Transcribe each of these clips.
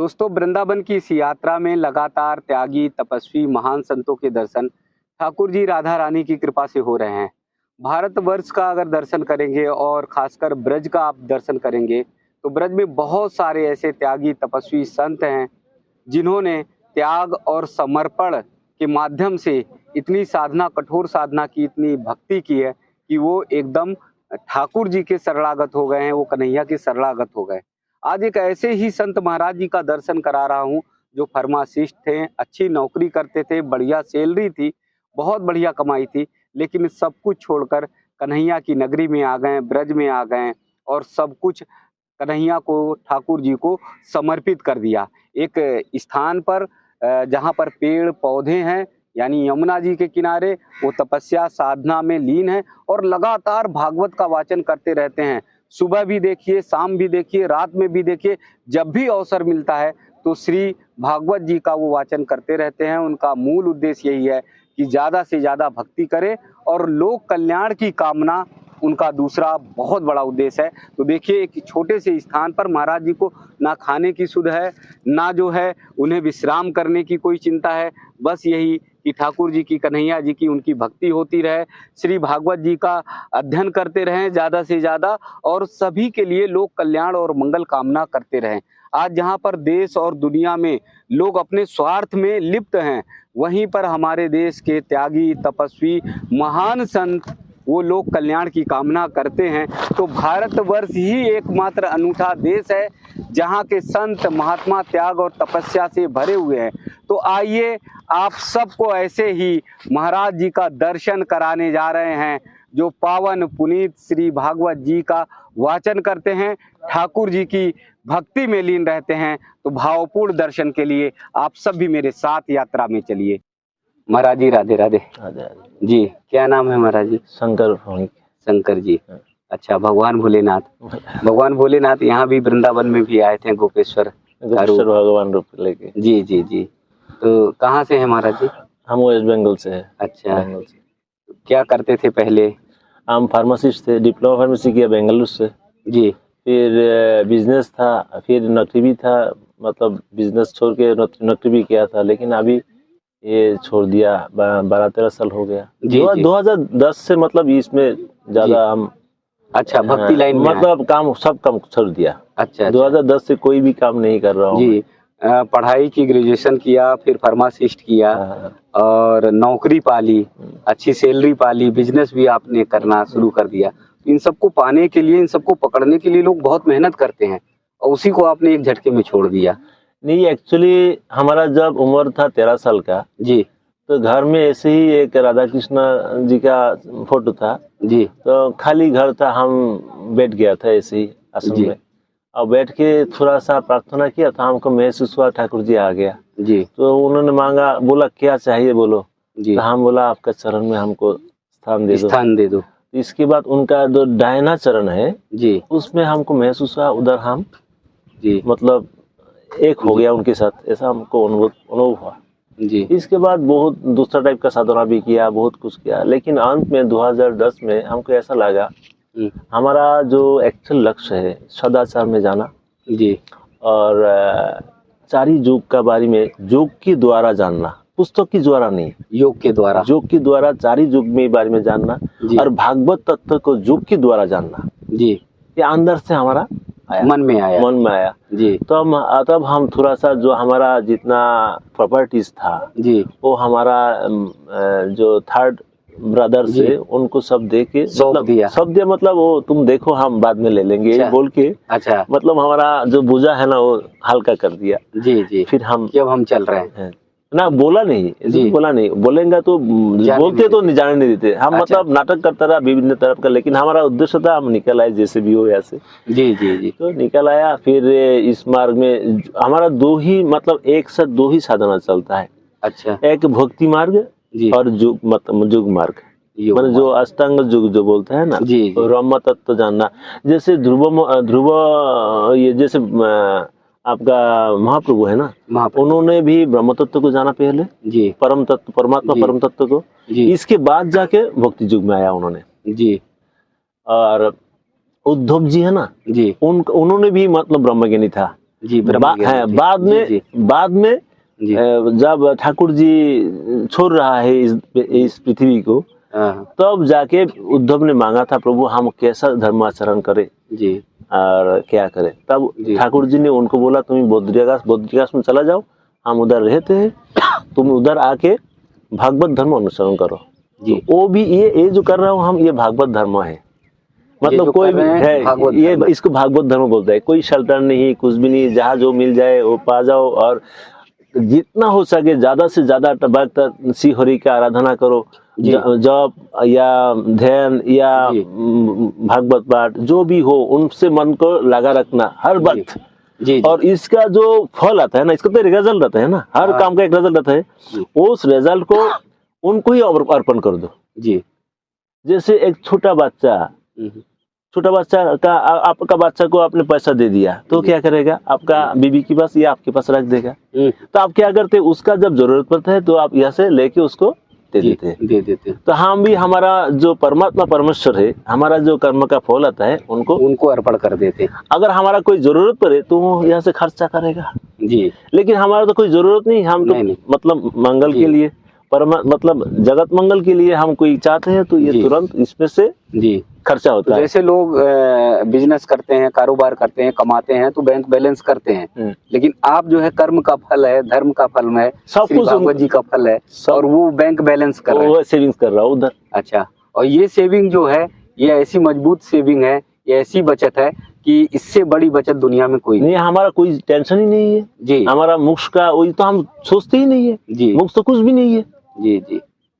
दोस्तों, वृंदावन की इस यात्रा में लगातार त्यागी, तपस्वी, महान संतों के दर्शन ठाकुर जी राधा रानी की कृपा से हो रहे हैं। भारतवर्ष का अगर दर्शन करेंगे और खासकर ब्रज का आप दर्शन करेंगे तो ब्रज में बहुत सारे ऐसे त्यागी, तपस्वी संत हैं जिन्होंने त्याग और समर्पण के माध्यम से इतनी साधना, कठोर साधना की, इतनी भक्ति की है कि वो एकदम ठाकुर जी के शरणागत हो गए हैं, वो कन्हैया के शरणागत हो गए। आज एक ऐसे ही संत महाराज जी का दर्शन करा रहा हूँ जो फार्मासिस्ट थे, अच्छी नौकरी करते थे, बढ़िया सैलरी थी, बहुत बढ़िया कमाई थी, लेकिन सब कुछ छोड़कर कन्हैया की नगरी में आ गए, ब्रज में आ गए और सब कुछ कन्हैया को, ठाकुर जी को समर्पित कर दिया। एक स्थान पर जहाँ पर पेड़ पौधे हैं, यानी यमुना जी के किनारे, वो तपस्या साधना में लीन है और लगातार भागवत का वाचन करते रहते हैं। सुबह भी देखिए, शाम भी देखिए, रात में भी देखिए, जब भी अवसर मिलता है तो श्री भागवत जी का वो वाचन करते रहते हैं। उनका मूल उद्देश्य यही है कि ज़्यादा से ज़्यादा भक्ति करें और लोक कल्याण की कामना उनका दूसरा बहुत बड़ा उद्देश्य है। तो देखिए, एक छोटे से स्थान पर महाराज जी को ना खाने की सुध है, ना जो है उन्हें विश्राम करने की कोई चिंता है, बस यही कि ठाकुर जी की, कन्हैया जी की उनकी भक्ति होती रहे, श्री भागवत जी का अध्ययन करते रहें ज़्यादा से ज़्यादा और सभी के लिए लोक कल्याण और मंगल कामना करते रहें। आज जहाँ पर देश और दुनिया में लोग अपने स्वार्थ में लिप्त हैं, वहीं पर हमारे देश के त्यागी, तपस्वी, महान संत वो लोक कल्याण की कामना करते हैं। तो भारतवर्ष ही एकमात्र अनूठा देश है जहाँ के संत महात्मा त्याग और तपस्या से भरे हुए हैं। तो आइए, आप सबको ऐसे ही महाराज जी का दर्शन कराने जा रहे हैं जो पावन पुनीत श्री भागवत जी का वाचन करते हैं, ठाकुर जी की भक्ति में लीन रहते हैं। तो भावपूर्ण दर्शन के लिए आप सब भी मेरे साथ यात्रा में चलिए। महाराज जी राधे राधे। राधे राधे जी, क्या नाम है महाराज जी? शंकर। शंकर जी, अच्छा। भगवान भोलेनाथ, भगवान भोलेनाथ यहाँ भी वृंदावन में भी आए थे, गोपेश्वर भगवान रूप लेके। जी जी जी। तो कहाँ से हैं महाराज जी? हम वेस्ट बंगाल से हैं। अच्छा, बंगाल से। क्या करते थे पहले? हम फार्मासिस्ट थे, डिप्लोमा फार्मेसी किया बेंगलुरु से। जी। फिर बिजनेस था, फिर नौकरी भी था, मतलब बिजनेस छोड़ के नौकरी भी किया था, लेकिन अभी ये छोड़ दिया। 12-13 साल हो गया। 2010 से मतलब इसमें ज्यादा हम अच्छा भक्ति लाइन में मतलब सब काम छोड़ दिया। अच्छा। 2010 से कोई भी काम नहीं कर रहा हूँ जी। पढ़ाई की, ग्रेजुएशन किया, फिर फार्मासिस्ट किया और नौकरी पाली, अच्छी सैलरी पाली, बिजनेस भी आपने करना शुरू कर दिया। इन सबको पाने के लिए, इन सबको पकड़ने के लिए लोग बहुत मेहनत करते हैं और उसी को आपने एक झटके में छोड़ दिया। नहीं, एक्चुअली हमारा जब उम्र था 13 साल का जी, तो घर में ऐसे ही एक राधा कृष्ण जी का फोटो था जी, तो खाली घर था, हम बैठ गया था ऐसे ही आश्रम में और बैठ के थोड़ा सा प्रार्थना किया था। हमको महसूस हुआ ठाकुर जी आ गया जी। तो उन्होंने मांगा, बोला क्या चाहिए बोलो जी। तो हम बोला आपका चरण में हमको स्थान दे दो। इसके बाद उनका जो दाहिना चरण है जी, उसमें हमको महसूस हुआ, उधर हम जी मतलब एक हो गया उनके साथ, ऐसा हमको अनुभव हुआ जी। इसके बाद बहुत दूसरा टाइप का साधना भी किया, बहुत कुछ किया, लेकिन अंत में 2010 में हमको ऐसा लगा हमारा जो एक्चुअल लक्ष्य है सदाचार में जाना जी, और चारी योग का बारे में योग के द्वारा जानना, पुस्तक के द्वारा नहीं, योग के द्वारा चारी योग में बारे में जानना और भागवत तत्व को योग के द्वारा जानना जी, ये अंदर से हमारा मन में आया जी। तो तब हम थोड़ा सा जो हमारा जितना प्रॉपर्टीज था जी, वो हमारा जो थर्ड ब्रदर से उनको सब दे के सब दिया, मतलब वो तुम देखो हम बाद में ले लेंगे। अच्छा, बोल के अच्छा, मतलब हमारा जो बोझा है ना वो हल्का कर दिया जी जी। फिर हम चल रहे हैं ना, बोला नहीं, बोलेंगे तो बोलते तो नहीं, जाने नहीं देते हम। अच्छा, मतलब नाटक करता रहा विभिन्न तरफ का, लेकिन हमारा उद्देश्य था हम निकल आए जैसे भी हो ऐसे जी जी जी। तो निकल आया। फिर इस मार्ग में हमारा एक साथ दो ही साधना चलता है। अच्छा, एक भक्ति मार्ग और योग मार्ग, मतलब जो अष्टांग योग जो बोलते हैं ना जी, ब्रह्म तत्व जानना। जैसे ध्रुव ये जैसे आपका महाप्रभु है ना, उन्होंने भी ब्रह्म तत्व को जाना पहले जी, परम तत्व, परमात्मा परम तत्व को जी। इसके बाद जाके भक्ति युग में आया उन्होंने जी। और उद्धव जी है ना जी, उन्होंने भी मतलब ब्रह्मज्ञानी था जी ब्रह्म ज्ञान, है। जी, बाद में जी, जब ठाकुर जी छोड़ रहा है इस पृथ्वी को, हाँ, तब जाके उद्धव ने मांगा था, प्रभु हम कैसा धर्म आचरण करें जी, और क्या करें। तब जी, ठाकुर जी ने उनको बोला तुम बद्रिकाश में चला जाओ, हम उधर रहते हैं, तुम उधर आके भागवत धर्म अनुसरण करो। जी। तो वो भी ये जो कर रहा हूँ हम, ये भागवत धर्म है। ये मतलब जो कोई कर भी रहे हैं, है, भागवत ये धर्म। इसको भागवत धर्म बोलता है। कोई शेल्टर नहीं, कुछ भी नहीं, जहाँ जो मिल जाए वो पा जाओ, और जितना हो सके ज्यादा से ज्यादा भक्त श्री हरि का आराधना करो, जी, जप या ध्यान या जी, भागवत पाठ जो भी हो, उनसे मन को लगा रखना हर जी, वक्त। जी, जी, और इसका जो फल आता है ना, इसका तो रिजल्ट आता है ना, हर हाँ, काम का एक रिजल्ट आता है। जी, उस रिजल्ट को उनको ही अर्पण कर दो। जी, जैसे एक छोटा बच्चा का आपका बच्चा को आपने पैसा दे दिया, तो जी, क्या करेगा, आपका बीबी के पास या आपके पास रख देगा। तो आप क्या करते हैं, उसका जब जरूरत पड़ता है तो आप यहाँ से लेके उसको दे जी, देते हैं। दे देते हैं। तो हम भी, हमारा जो परमात्मा परमेश्वर है, हमारा जो कर्म का फल आता है उनको अर्पण कर देते हैं। अगर हमारा कोई जरूरत पड़े तो वो यहाँ से खर्चा करेगा। जी, लेकिन हमारा तो कोई जरूरत नहीं, हम तो नहीं, मतलब मंगल जी, के लिए, मतलब जगत मंगल के लिए हम कोई चाहते हैं, तो ये जी, तुरंत इसमें से जी। खर्चा होता है। जैसे लोग बिजनेस करते हैं, कारोबार करते हैं, कमाते हैं तो बैंक बैलेंस करते हैं, लेकिन आप जो है कर्म का फल है, धर्म का फल है, सब श्री कुछ भागवत जी का फल है, और वो बैंक बैलेंस कर रहे हैं। वो सेविंग्स कर रहा हूँ उधर। अच्छा, और ये सेविंग जो है, ये ऐसी मजबूत सेविंग है, ये ऐसी बचत है कि इससे बड़ी बचत दुनिया में कोई नहीं, हमारा कोई टेंशन ही नहीं है। जी, हमारा मोक्ष का वही तो हम सोचते ही नहीं है। जी, मोक्ष तो कुछ भी नहीं है। जी, जी।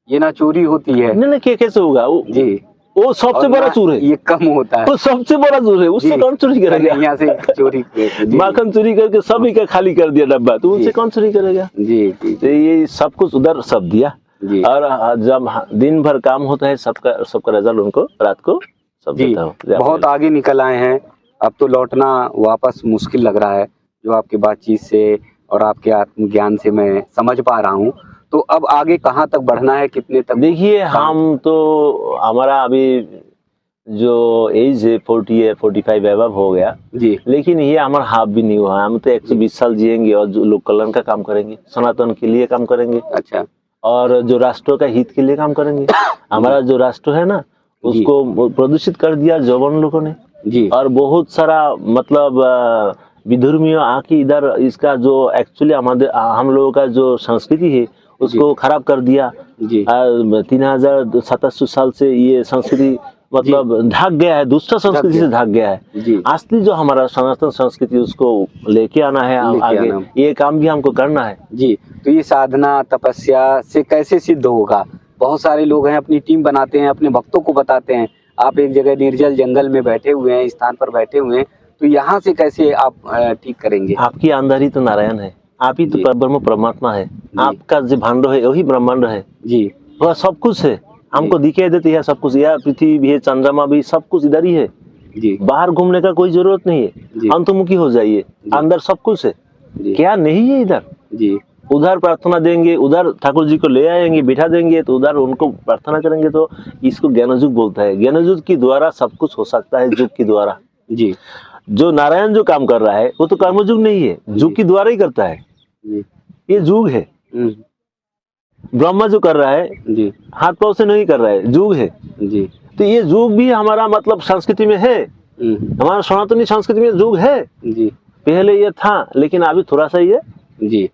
ये ना चोरी होती है, नहीं, कैसे होगा जी, वो सबसे और बड़ा ना चोर है। ये कम होता है, वो सबसे बड़ा चोर है, उससे जी, कौन चोरी करेगा? यहाँ से चोरी जी, माखन चोरी करके सभी का खाली कर दिया डब्बा, तो उनसे कौन चोरी करेगा? जी, जी, तो ये सब कुछ उधर सब दिया, जी, और जब दिन भर काम होता है, सबका रिजल्ट उनको रात को सब जी। देता हूँ। बहुत आगे निकल आए हैं, अब तो लौटना वापस मुश्किल लग रहा है, जो आपकी बातचीत से और आपके आत्मज्ञान से मैं समझ पा रहा हूँ। तो अब आगे कहाँ तक बढ़ना है, कितने तक? देखिए, हम तो, हमारा अभी जो एज है 45 एबव हो गया जी, लेकिन ये हमारा हाफ भी नहीं हुआ। हम तो 120 साल जिएंगे और जो लोक कल्याण का काम करेंगे, सनातन के लिए काम करेंगे, अच्छा, और जो राष्ट्र का हित के लिए काम करेंगे। हमारा जो राष्ट्र है ना, उसको प्रदूषित कर दिया जवान लोगों ने, जी, और बहुत सारा मतलब विधर्मियों आके इधर इसका जो एक्चुअली हम लोगों का जो संस्कृति है उसको खराब कर दिया। जी, 3700 साल से ये संस्कृति मतलब ढक गया है, दूसरा संस्कृति से ढक गया है। जी, असली जो हमारा सनातन संस्कृति उसको लेके आना है आगे, ये काम भी हमको करना है। जी। तो ये साधना तपस्या से कैसे सिद्ध होगा? बहुत सारे लोग हैं, अपनी टीम बनाते हैं, अपने भक्तों को बताते हैं, आप एक जगह निर्जल जंगल में बैठे हुए हैं, स्थान पर बैठे हुए हैं, तो यहाँ से कैसे आप ठीक करेंगे? आपकी अंदर ही तो नारायण है, आप ही तो परब्रह्म परमात्मा है, आपका जो भांड है वही ब्रह्मांड है जी, वह सब कुछ है, हमको दिखाई देती है सब कुछ। यह पृथ्वी भी है, चंद्रमा भी, सब कुछ इधर ही है जी। बाहर घूमने का कोई जरूरत नहीं है, अंतर्मुखी हो जाइए, अंदर सब कुछ है, क्या नहीं है इधर जी। उधर प्रार्थना देंगे, उधर ठाकुर जी को ले आएंगे, बिठा देंगे, तो उधर उनको प्रार्थना करेंगे, तो इसको ज्ञानयुग बोलता है। ज्ञानयुग की द्वारा सब कुछ हो सकता है, युग की द्वारा जी। जो नारायण जो काम कर रहा है वो तो कर्मयुग नहीं है, युग की द्वारा ही करता है, ये युग है। ब्रह्मा जो कर रहा है जी, हाथ पांव से नहीं कर रहा है, युग है जी। तो ये युग भी हमारा मतलब संस्कृति में है, हमारा सनातनी संस्कृति में युग है जी। पहले ये था लेकिन अभी थोड़ा सा ये जी,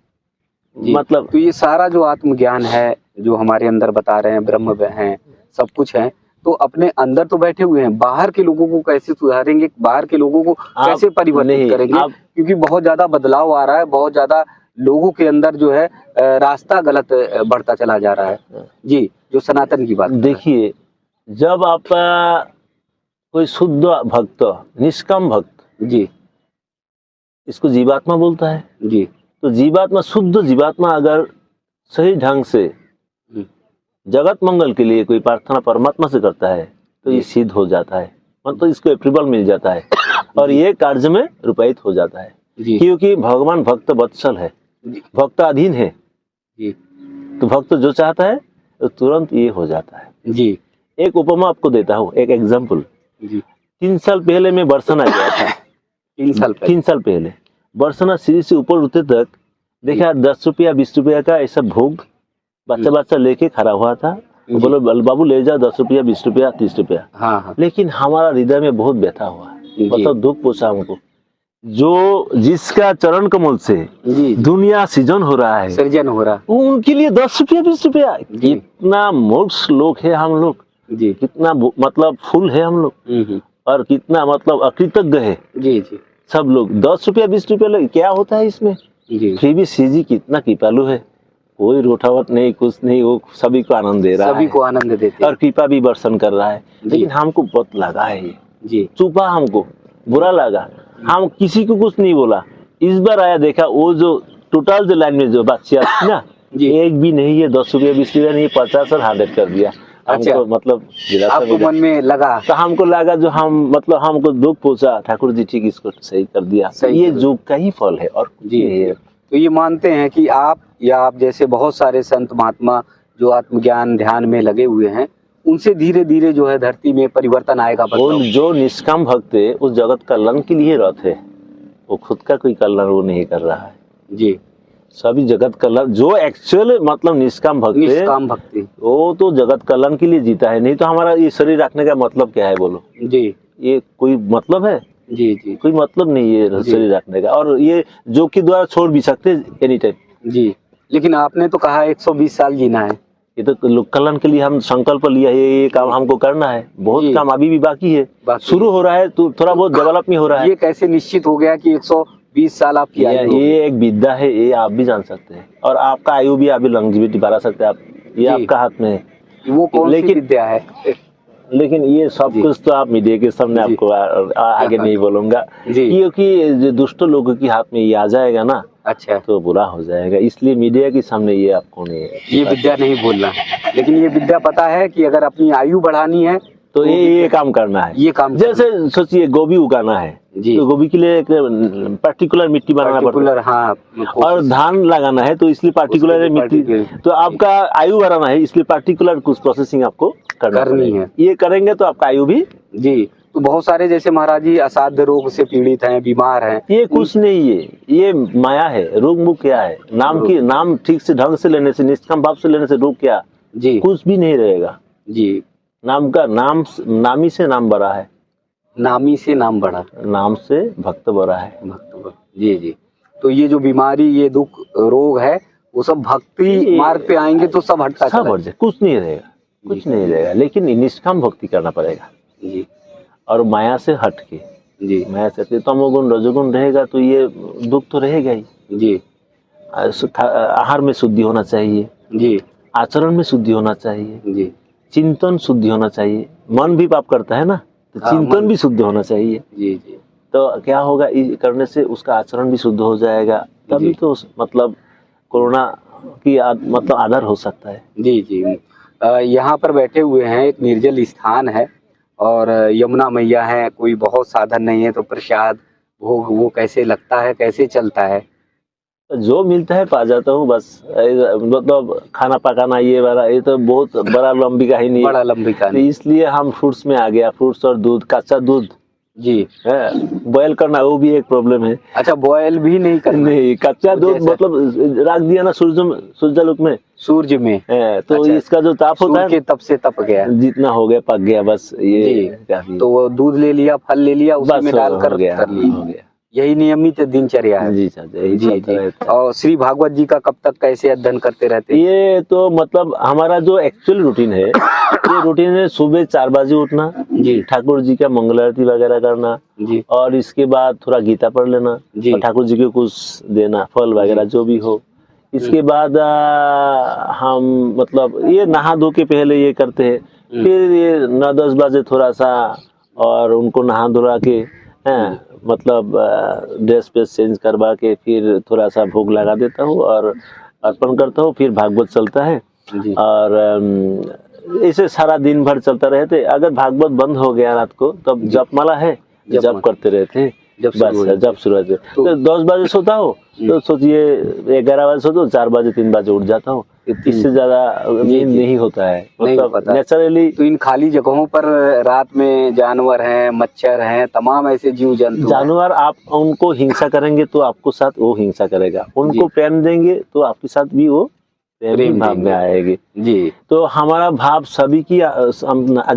जी। मतलब तो ये सारा जो आत्मज्ञान है जो हमारे अंदर बता रहे हैं, ब्रह्म है, सब कुछ है, तो अपने अंदर तो बैठे हुए हैं, बाहर के लोगों को कैसे सुधारेंगे, बाहर के लोगों को कैसे परिवर्तित करेंगे? क्योंकि बहुत ज्यादा बदलाव आ रहा है, बहुत ज्यादा लोगों के अंदर जो है रास्ता गलत बढ़ता चला जा रहा है जी। जो सनातन की बात देखिए, जब आप कोई शुद्ध भक्त, निष्काम भक्त जी, इसको जीवात्मा बोलता है जी। तो जीवात्मा, शुद्ध जीवात्मा अगर सही ढंग से जगत मंगल के लिए कोई प्रार्थना परमात्मा से करता है तो ये सिद्ध हो जाता है, मतलब इसको अप्रूवल मिल जाता है और ये कार्य में रूपायित हो जाता है, क्योंकि भगवान भक्त वत्सल है, भक्त अधीन है जी। तो भक्त जो चाहता है तो तुरंत ये हो जाता है जी। एक उपमा आपको देता हूँ, एक एग्जाम्पल जी। 3 साल पहले मैं बरसाना गया था, 3 साल पहले बरसाना सीढ़ी से ऊपर उठते तक देखा 10 रुपया 20 रुपया का ऐसा भोग बच्चा लेके खड़ा हुआ था। बोलो बाबू ले जाओ 10 रुपया 20 रुपया 30 रुपया। हाँ। लेकिन हमारा हृदय में बहुत व्यथा हुआ, मतलब दुख पहुंचा हमको। जो जिसका चरण कमल से दुनिया सृजन हो रहा है, सृजन हो रहा, उनके लिए 10 रुपया 20 रुपया, कितना मूर्ख लोग है हम लोग, कितना मतलब फूल है हम लोग, और कितना मतलब अकृतज्ञ है सब लोग। 10 रुपया 20 रुपया क्या होता है इसमें? फिर भी सीजी कितना कृपालु है, कोई रोठावट नहीं, कुछ नहीं, वो सभी को आनंद दे रहा है, सभी को आनंद देते और कृपा भी बर्षण कर रहा है। लेकिन हमको बहुत लगा है ये चुपा, हमको बुरा लगा, हम किसी को कुछ नहीं बोला। इस बार आया देखा वो जो टोटल जो लाइन में जो बच्चियां थी ना, एक भी नहीं है 10 रुपया 20 रुपया नहीं, 50 और 100 कर दिया। हमको मतलब आपको मन में लगा, तो हमको लगा जो हम मतलब हमको दुख पहुंचा, ठाकुर जी ठीक इसको सही कर दिया। ये युग का ही फल है और जी। तो ये मानते हैं कि आप या आप जैसे बहुत सारे संत महात्मा जो आत्मज्ञान ध्यान में लगे हुए हैं, उनसे धीरे धीरे जो है धरती में परिवर्तन आएगा। वो जो निष्काम भक्त है उस जगत कल्याण के लिए रथ है, वो खुद का कोई कल्याण वो नहीं कर रहा है जी। सभी जगत कल्याण, जो एक्चुअल मतलब निष्काम भक्त है, निष्काम भक्ति, वो तो जगत कल्याण के लिए जीता है। नहीं तो हमारा ये शरीर रखने का मतलब क्या है बोलो जी? ये कोई मतलब है? जी, कोई मतलब नहीं है शरीर रखने का, और ये जो कि द्वारा छोड़ भी सकते एनी टाइम जी। लेकिन आपने तो कहा 120 साल जीना है, ये तो लोक कल्याण के लिए हम संकल्प लिया है, ये काम हमको करना है। बहुत काम अभी भी बाकी है, शुरू हो रहा है, तो थोड़ा बहुत डेवलप में हो रहा है। ये कैसे निश्चित हो गया कि 120 साल आपकी आयु? ये एक विद्या है, ये आप भी जान सकते हैं, और आपका आयु भी अभी लॉन्जेविटी बढ़ा सकते हैं आप, ये आपका हाथ में है। वो कौन सी विद्या है? लेकिन ये सब कुछ तो आप मीडिया के सामने आपको आगे नहीं बोलूंगा, क्योंकि दुष्ट लोगों के हाथ में ये आ जाएगा ना, अच्छा, तो बुरा हो जाएगा। इसलिए मीडिया के सामने ये आपको नहीं, ये विद्या नहीं बोलना। लेकिन ये विद्या पता है कि अगर अपनी आयु बढ़ानी है तो ये काम करना है। ये काम जैसे सोचिए गोभी उगाना है तो गोभी के लिए एक पर्टिकुलर मिट्टी बनाना पड़ता है, हाँ, और धान लगाना है तो इसलिए पर्टिकुलर मिट्टी, तो आपका आयु बढ़ाना है इसलिए पर्टिकुलर कुछ प्रोसेसिंग आपको करनी है। ये करेंगे तो आपका आयु भी जी। तो बहुत सारे जैसे महाराज जी असाध्य रोग से पीड़ित हैं, बीमार हैं, ये कुछ नहीं है, ये माया है। रोग मुख क्या है? नाम ठीक से ढंग से लेने से, निष्काम भाव से लेने से रोग क्या जी? कुछ भी नहीं रहेगा जी। नामी से नाम बढ़ा है, नामी से नाम बढ़ा, नाम से भक्त बढ़ा है, भक्त जी। तो ये जो बीमारी, ये दुख रोग है, वो सब भक्ति मार्ग पे आएंगे तो सब हटता, सब हट जाए, कुछ नहीं रहेगा, कुछ नहीं रहेगा। लेकिन निष्काम भक्ति करना पड़ेगा जी, और माया से हट के जी। माया से तमोगुण रजोगुण रहेगा तो ये दुख तो रहेगा ही जी। आहार में शुद्धि होना चाहिए जी, आचरण में शुद्धि होना चाहिए जी, चिंतन शुद्धि होना चाहिए। मन भी पाप करता है ना, तो चिंतन भी शुद्ध होना चाहिए जी। तो क्या होगा करने से? उसका आचरण भी शुद्ध हो जाएगा, तभी तो मतलब कोरोना की मतलब आधार हो सकता है जी। यहाँ पर बैठे हुए हैं, एक निर्जल स्थान है और यमुना मैया है, कोई बहुत साधन नहीं है, तो प्रसाद भोग वो कैसे लगता है, कैसे चलता है? जो मिलता है पा जाता हूँ बस, मतलब खाना पकाना ये वाला ये तो बहुत बड़ा लंबी कहानी नहीं, बड़ा लंबी कहानी, तो इसलिए हम फ्रूट्स में आ गया। फ्रूट्स और दूध, कच्चा दूध जी है, बॉयल करना वो भी एक प्रॉब्लम है। अच्छा, बॉयल भी नहीं करना? नहीं, कच्चा दूध मतलब रख दिया ना सूरजमुख में, सूर्य में है, तो अच्छा, इसका जो ताप होता है तब से तप गया, जितना हो गया पक गया बस, ये तो वो दूध ले लिया, फल ले लिया, उसमें डालकर हो गया। यही नियमित दिनचर्या है जी जी। और श्री भागवत जी का कब तक कैसे अध्ययन करते रहते हैं? ये तो मतलब हमारा जो एक्चुअल रूटीन है, ये रूटीन है सुबह 4 बजे उठना जी, ठाकुर जी का मंगल आरती वगैरह करना जी, और इसके बाद थोड़ा गीता पढ़ लेना जी, और ठाकुर जी को कुछ देना, फल वगैरह जो भी हो। इसके बाद हम मतलब ये नहा धो के पहले ये करते हैं, फिर ये 9-10 बजे थोड़ा सा और उनको नहा धोरा के मतलब ड्रेस पे चेंज करवा के फिर थोड़ा सा भोग लगा देता हूँ और अर्पण करता हूँ। फिर भागवत चलता है जी, और ऐसे सारा दिन भर चलता रहते। अगर भागवत बंद हो गया रात को तब जपमाला है, जप करते रहते हैं, जब शुरू तो 10 बजे सोता हो तो सोचिए 11 बजे सोता हूँ, 4 बजे 3 बजे उठ जाता हूँ, इससे ज्यादा नींद नहीं होता है, मतलब नेचुरली। तो इन खाली जगहों पर रात में जानवर हैं, मच्छर हैं, तमाम ऐसे जीव जंतु, जानवर, आप उनको हिंसा करेंगे तो आपको साथ वो हिंसा करेगा, उनको प्रेम देंगे तो आपके साथ भी वो प्रेम भाव में आएगी जी। तो हमारा भाव सभी की,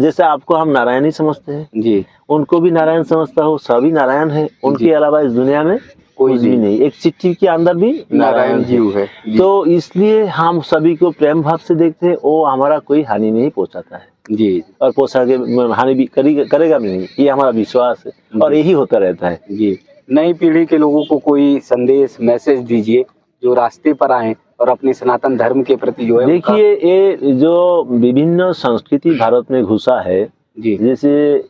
जैसे आपको हम नारायणी समझते हैं जी, उनको भी नारायण समझता हो, सभी नारायण है, उनके अलावा इस दुनिया में कोई भी नहीं। एक चिट्ठी के अंदर भी नारायण जीव है। तो इसलिए हम सभी को प्रेम भाव से देखते हैं, वो हमारा कोई हानि नहीं पहुंचाता है जी, और पहुंचा के हानि भी करेगा भी नहीं, ये हमारा विश्वास है और यही होता रहता है जी। नई पीढ़ी के लोगों को कोई संदेश, मैसेज दीजिए जो रास्ते पर आए और अपने सनातन धर्म के प्रति जो है। देखिए, ये जो विभिन्न संस्कृति भारत में घुसा है जी, जैसे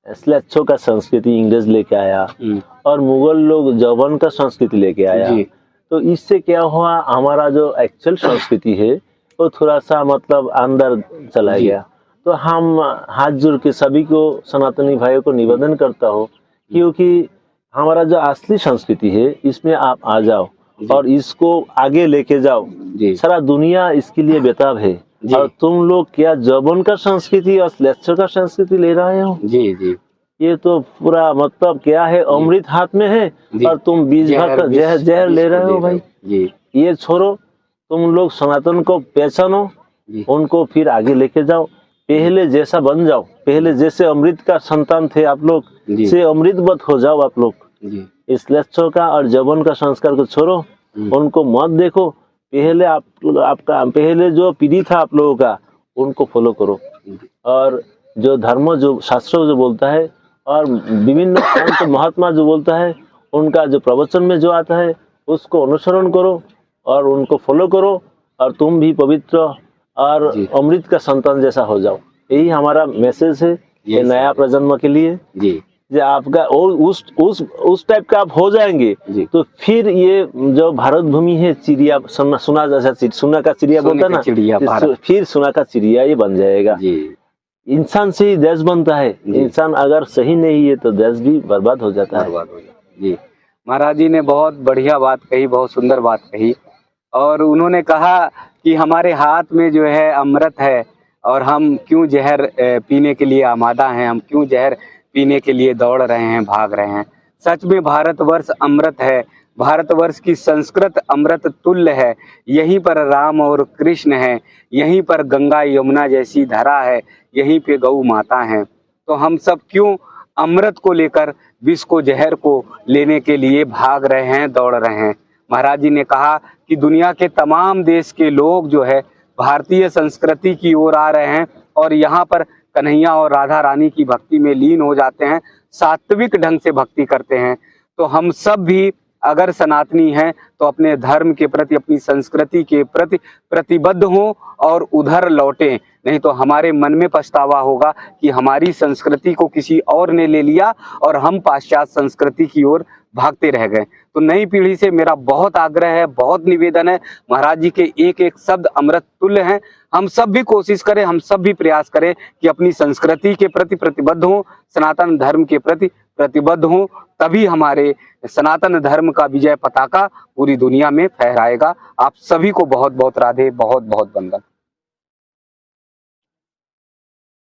स्लेच्छों का संस्कृति इंग्रेज लेके आया और मुगल लोग जौवन का संस्कृति लेके आया, तो इससे क्या हुआ, हमारा जो एक्चुअल संस्कृति है वो थोड़ा सा मतलब अंदर चला गया। तो हम हाथ जोड़ के सभी को, सनातनी भाइयों को निवेदन करता हूँ, क्योंकि हमारा जो असली संस्कृति है इसमें आप आ जाओ और इसको आगे लेके जाओ। सारा दुनिया इसके लिए बेताब है और तुम लोग क्या जौवन का संस्कृति और स्लेच्छों का संस्कृति ले रहे हो? जी जी, ये तो पूरा मतलब क्या है, अमृत हाथ में है और तुम बीज भर का जहर ले रहे हो भाई जी। ये छोड़ो, तुम लोग सनातन को पहचानो, उनको फिर आगे लेके जाओ, पहले जैसा बन जाओ, पहले जैसे अमृत का संतान थे आप लोग से अमृतवत हो जाओ आप लोग। इस स्लेच्छों का और जौवन का संस्कार को छोड़ो, उनको मत देखो, पहले आपका पहले जो पीढ़ी था आप लोगों का उनको फॉलो करो और जो धर्म, जो शास्त्रों जो बोलता है और विभिन्न संत महात्मा जो बोलता है, उनका जो प्रवचन में जो आता है उसको अनुसरण करो और उनको फॉलो करो और तुम भी पवित्र और अमृत का संतान जैसा हो जाओ। यही हमारा मैसेज है ये नया प्रजन्म के लिए जी। जो आपका उस टाइप का आप हो जाएंगे तो फिर ये जो भारत भूमि है, चिड़िया सुना जैसा सोना का चिड़िया बोलता ना, फिर सोना का चिड़िया ये बन जाएगा। इंसान से ही देश बनता है, इंसान अगर सही नहीं है तो देश भी बर्बाद हो जाता है जी। महाराज जी ने बहुत बढ़िया बात कही, बहुत सुंदर बात कही और उन्होंने कहा कि हमारे हाथ में जो है अमृत है और हम क्यों जहर पीने के लिए आमादा हैं, हम क्यों जहर पीने के लिए दौड़ रहे हैं, भाग रहे हैं। सच में भारतवर्ष अमृत है, भारतवर्ष की संस्कृत अमृत तुल्य है। यहीं पर राम और कृष्ण है, यहीं पर गंगा यमुना जैसी धरा है, यहीं पे गौ माता है। तो हम सब क्यों अमृत को लेकर विष को, जहर को लेने के लिए भाग रहे हैं, दौड़ रहे हैं। महाराज जी ने कहा कि दुनिया के तमाम देश के लोग जो है भारतीय संस्कृति की ओर आ रहे हैं और यहाँ पर कन्हैया और राधा रानी की भक्ति में लीन हो जाते हैं, सात्विक ढंग से भक्ति करते हैं। तो हम सब भी अगर सनातनी हैं तो अपने धर्म के प्रति, अपनी संस्कृति के प्रति प्रतिबद्ध हों और उधर लौटें, नहीं तो हमारे मन में पछतावा होगा कि हमारी संस्कृति को किसी और ने ले लिया और हम पाश्चात्य संस्कृति की ओर भागते रह गए। तो नई पीढ़ी से मेरा बहुत आग्रह है, बहुत निवेदन है, महाराज जी के एक एक शब्द अमृत तुल्य हैं। हम सब भी कोशिश करें, हम सब भी प्रयास करें कि अपनी संस्कृति के प्रति प्रतिबद्ध हों, सनातन धर्म के प्रति प्रतिबद्ध हों, तभी हमारे सनातन धर्म का विजय पताका पूरी दुनिया में फहराएगा। आप सभी को बहुत बहुत राधे, बहुत बहुत वंदन।